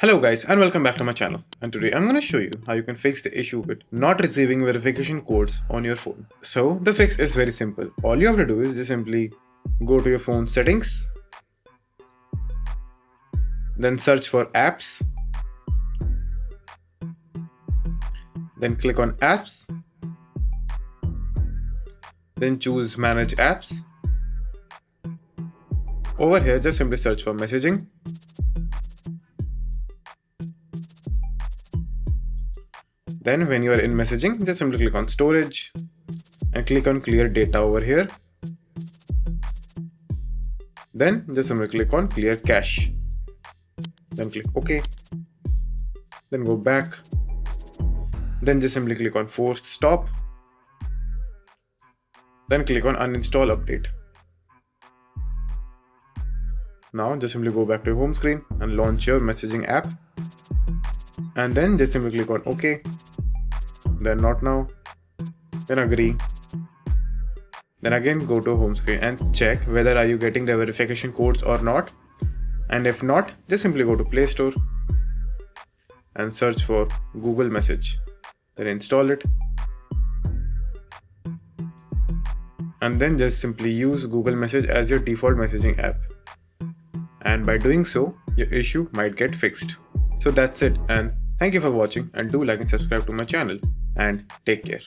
Hello guys and welcome back to my channel, and today I'm going to show you how you can fix the issue with not receiving verification codes on your phone. So the fix is very simple. All you have to do is just simply go to your phone settings, then search for apps, then click on apps, then choose manage apps. Over here just simply search for messaging. Then when you are in messaging, just simply click on storage and click on clear data over here. Then just simply click on clear cache. Then click OK. Then go back. Then just simply click on force stop. Then click on uninstall update. Now just simply go back to your home screen and launch your messaging app. And then just simply click on OK. Then not now. Then agree. Then again go to home screen and check whether are you getting the verification codes or not. And if not, just simply go to Play Store and search for Google Message. Then install it. And then just simply use Google Message as your default messaging app. And by doing so, your issue might get fixed. So that's it, and thank you for watching, and do like and subscribe to my channel, and take care.